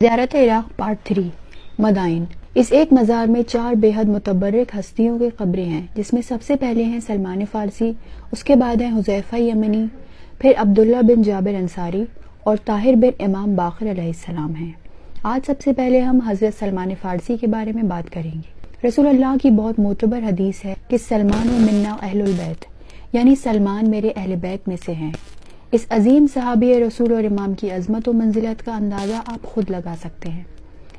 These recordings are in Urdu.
زیارت عراق پارٹ 3 مدائن۔ اس ایک مزار میں 4 بے حد متبرک ہستیوں کی قبریں ہیں، جس میں سب سے پہلے ہیں سلمان فارسی، اس کے بعد ہیں حذیفہ یمنی، پھر عبداللہ بن جابر انصاری اور طاہر بن امام باقر علیہ السلام ہیں۔ آج سب سے پہلے ہم حضرت سلمان فارسی کے بارے میں بات کریں گے۔ رسول اللہ کی بہت معتبر حدیث ہے کہ سلمان و منا اہل البیت، یعنی سلمان میرے اہل بیت میں سے ہیں۔ اس عظیم صحابی رسول اور امام کی عظمت و منزلت کا اندازہ آپ خود لگا سکتے ہیں۔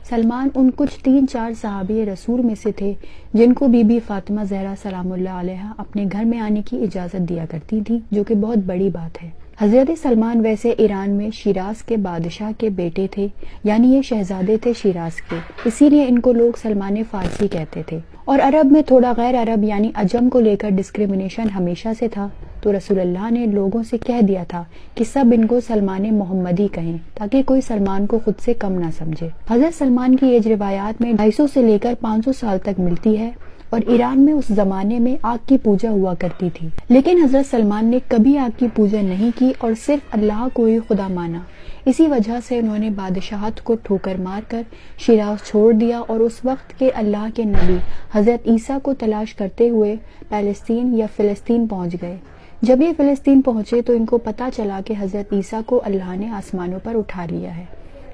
سلمان ان کچھ 3-4 صحابی رسول میں سے تھے جن کو بی بی فاطمہ زہرا سلام اللہ علیہا اپنے گھر میں آنے کی اجازت دیا کرتی تھی، جو کہ بہت بڑی بات ہے۔ حضرت سلمان ویسے ایران میں شیراز کے بادشاہ کے بیٹے تھے، یعنی یہ شہزادے تھے شیراز کے، اسی لیے ان کو لوگ سلمان فارسی کہتے تھے۔ اور عرب میں تھوڑا غیر عرب یعنی عجم کو لے کر ڈسکریمنیشن ہمیشہ سے تھا، تو رسول اللہ نے لوگوں سے کہہ دیا تھا کہ سب ان کو سلمان محمدی کہیں، تاکہ کوئی سلمان کو خود سے کم نہ سمجھے۔ حضرت سلمان کی ایج روایات میں 250 سے لے کر 500 سال تک ملتی ہے، اور ایران میں اس زمانے میں آگ کی پوجا ہوا کرتی تھی، لیکن حضرت سلمان نے کبھی آگ کی پوجا نہیں کی اور صرف اللہ کو ہی خدا مانا۔ اسی وجہ سے انہوں نے بادشاہت کو ٹھوکر مار کر شیراز چھوڑ دیا اور اس وقت کے اللہ کے نبی حضرت عیسیٰ کو تلاش کرتے ہوئے پیلسطین یا فلسطین پہنچ گئے۔ جب یہ فلسطین پہنچے تو ان کو پتا چلا کہ حضرت عیسیٰ کو اللہ نے آسمانوں پر اٹھا لیا ہے،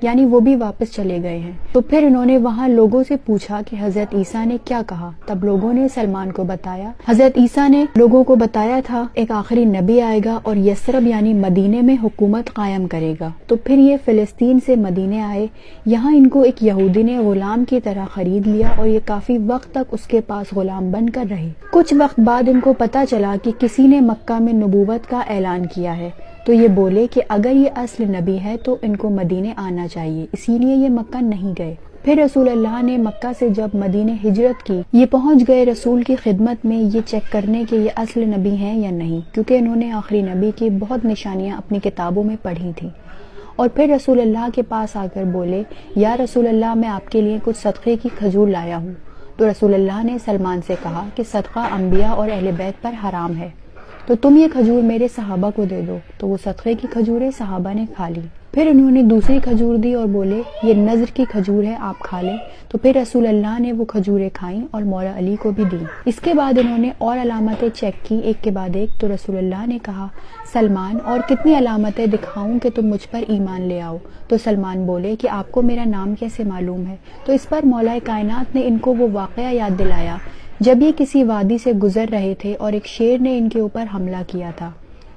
یعنی وہ بھی واپس چلے گئے ہیں۔ تو پھر انہوں نے وہاں لوگوں سے پوچھا کہ حضرت عیسیٰ نے کیا کہا، تب لوگوں نے سلمان کو بتایا۔ حضرت عیسیٰ نے لوگوں کو بتایا تھا ایک آخری نبی آئے گا اور یثرب یعنی مدینے میں حکومت قائم کرے گا۔ تو پھر یہ فلسطین سے مدینے آئے، یہاں ان کو ایک یہودی نے غلام کی طرح خرید لیا اور یہ کافی وقت تک اس کے پاس غلام بن کر رہے۔ کچھ وقت بعد ان کو پتا چلا کہ کسی نے مکہ میں نبوت کا اعلان کیا ہے، تو یہ بولے کہ اگر یہ اصل نبی ہے تو ان کو مدینے آنا چاہیے، اسی لیے یہ مکہ نہیں گئے۔ پھر رسول اللہ نے مکہ سے جب مدینے ہجرت کی، یہ پہنچ گئے رسول کی خدمت میں یہ چیک کرنے کہ یہ اصل نبی ہیں یا نہیں، کیونکہ انہوں نے آخری نبی کی بہت نشانیاں اپنی کتابوں میں پڑھی تھیں۔ اور پھر رسول اللہ کے پاس آ کر بولے، یا رسول اللہ میں آپ کے لیے کچھ صدقے کی کھجور لایا ہوں۔ تو رسول اللہ نے سلمان سے کہا کہ صدقہ انبیاء اور اہل بیت پر حرام ہے، تو تم یہ کھجور میرے صحابہ کو دے دو۔ تو وہ صدقے کی کھجوریں صحابہ نے کھا لی۔ پھر انہوں نے دوسری کھجور دی اور بولے یہ نذر کی کھجور ہے، آپ کھا لیں۔ تو پھر رسول اللہ نے وہ کھجوریں کھائیں اور مولا علی کو بھی دی۔ اس کے بعد انہوں نے اور علامتیں چیک کی ایک کے بعد ایک، تو رسول اللہ نے کہا سلمان اور کتنی علامتیں دکھاؤں کہ تم مجھ پر ایمان لے آؤ؟ تو سلمان بولے کہ آپ کو میرا نام کیسے معلوم ہے؟ تو اس پر مولا کائنات نے ان کو وہ واقعہ یاد دلایا جب یہ کسی وادی سے گزر رہے تھے اور ایک شیر نے ان کے اوپر حملہ کیا تھا۔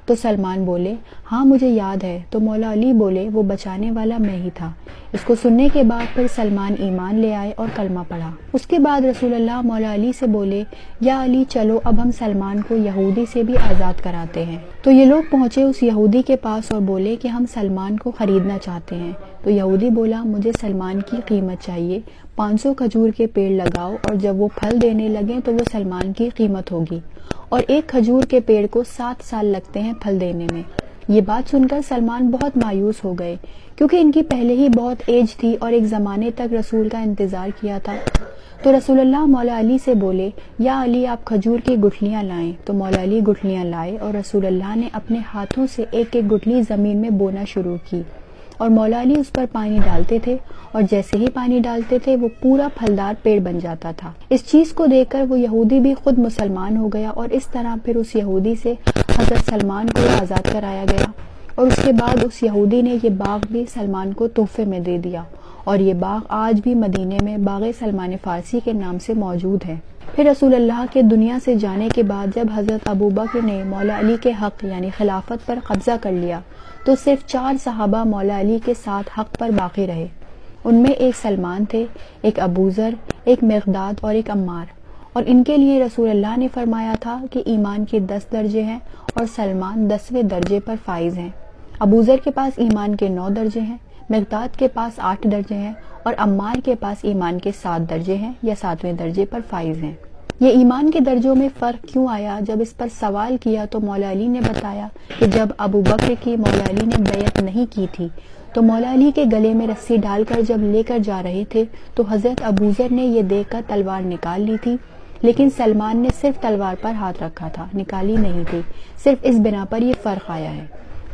تو سلمان بولے ہاں مجھے یاد ہے۔ تو مولا علی بولے وہ بچانے والا میں ہی تھا۔ اس کو سننے کے بعد پھر سلمان ایمان لے آئے اور کلمہ پڑھا۔ اس کے بعد رسول اللہ مولا علی سے بولے یا علی چلو اب ہم سلمان کو یہودی سے بھی آزاد کراتے ہیں۔ تو یہ لوگ پہنچے اس یہودی کے پاس اور بولے کہ ہم سلمان کو خریدنا چاہتے ہیں۔ تو یہودی بولا مجھے سلمان کی قیمت چاہیے، 500 کھجور کے پیڑ لگاؤ اور جب وہ پھل دینے لگیں تو وہ سلمان کی قیمت ہوگی، اور ایک کھجور کے پیڑ کو 7 سال لگتے ہیں پھل دینے میں۔ یہ بات سن کر سلمان بہت مایوس ہو گئے، کیونکہ ان کی پہلے ہی بہت ایج تھی اور ایک زمانے تک رسول کا انتظار کیا تھا۔ تو رسول اللہ مولا علی سے بولے یا علی آپ کھجور کی گٹھلیاں لائیں۔ تو مولا علی گٹھلیاں لائے اور رسول اللہ نے اپنے ہاتھوں سے ایک ایک گٹھلی زمین میں بونا شروع کی، اور مولا علی اس پر پانی ڈالتے تھے، اور جیسے ہی پانی ڈالتے تھے وہ پورا پھلدار پیڑ بن جاتا تھا۔ اس چیز کو دیکھ کر وہ یہودی بھی خود مسلمان ہو گیا، اور اس طرح پھر اس یہودی سے حضرت سلمان کو آزاد کرایا گیا، اور اس کے بعد اس یہودی نے یہ باغ بھی سلمان کو تحفے میں دے دیا، اور یہ باغ آج بھی مدینے میں باغ سلمان فارسی کے نام سے موجود ہے۔ پھر رسول اللہ کے دنیا سے جانے کے بعد جب حضرت ابوبکر نے مولا علی کے حق یعنی خلافت پر قبضہ کر لیا، تو صرف 4 صحابہ مولا علی کے ساتھ حق پر باقی رہے۔ ان میں ایک سلمان تھے، ایک ابوذر، ایک مقداد اور ایک عمار، اور ان کے لیے رسول اللہ نے فرمایا تھا کہ ایمان کے 10 درجے ہیں اور سلمان 10ویں درجے پر فائز ہیں۔ ابوذر کے پاس ایمان کے 9 درجے ہیں، مقداد کے پاس 8 درجے ہیں، اور عمار کے پاس ایمان کے 7 درجے ہیں یا 7ویں درجے پر فائز ہیں۔ یہ ایمان کے درجوں میں فرق کیوں آیا؟ جب اس پر سوال کیا تو مولا علی نے بتایا کہ جب ابوبکر کی مولا علی نے بیعت نہیں کی تھی تو مولا علی کے گلے میں رسی ڈال کر جب لے کر جا رہے تھے تو حضرت ابوذر نے یہ دیکھ کر تلوار نکال لی تھی، لیکن سلمان نے صرف تلوار پر ہاتھ رکھا تھا، نکالی نہیں تھی۔ صرف اس بنا پر یہ فرق آیا ہے۔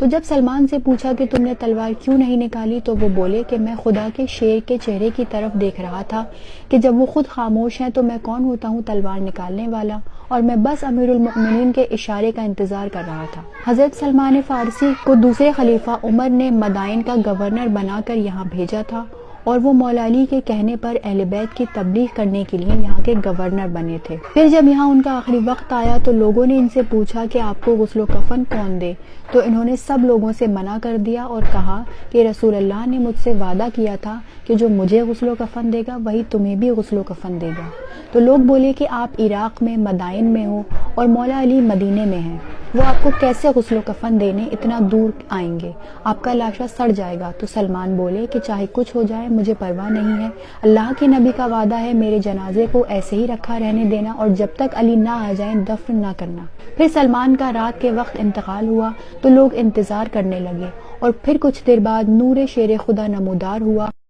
تو جب سلمان سے پوچھا کہ تم نے تلوار کیوں نہیں نکالی تو وہ بولے کہ میں خدا کے شیر کے چہرے کی طرف دیکھ رہا تھا کہ جب وہ خود خاموش ہیں تو میں کون ہوتا ہوں تلوار نکالنے والا، اور میں بس امیر المؤمنین کے اشارے کا انتظار کر رہا تھا۔ حضرت سلمان فارسی کو دوسرے خلیفہ عمر نے مدائن کا گورنر بنا کر یہاں بھیجا تھا، اور وہ مولا علی کے کہنے پر اہل بیت کی تبلیغ کرنے کے لیے یہاں کے گورنر بنے تھے۔ پھر جب یہاں ان کا آخری وقت آیا تو لوگوں نے ان سے پوچھا کہ آپ کو غسل و کفن کون دے، تو انہوں نے سب لوگوں سے منع کر دیا اور کہا کہ رسول اللہ نے مجھ سے وعدہ کیا تھا کہ جو مجھے غسل و کفن دے گا وہی تمہیں بھی غسل و کفن دے گا۔ تو لوگ بولے کہ آپ عراق میں مدائن میں ہو اور مولا علی مدینے میں ہیں، وہ آپ کو کیسے غسل و کفن دینے اتنا دور آئیں گے، آپ کا لاشا سڑ جائے گا۔ تو سلمان بولے کہ چاہے کچھ ہو جائے مجھے پرواہ نہیں ہے، اللہ کے نبی کا وعدہ ہے میرے جنازے کو ایسے ہی رکھا رہنے دینا اور جب تک علی نہ آ جائیں دفن نہ کرنا۔ پھر سلمان کا رات کے وقت انتقال ہوا تو لوگ انتظار کرنے لگے، اور پھر کچھ دیر بعد نور شیر خدا نمودار ہوا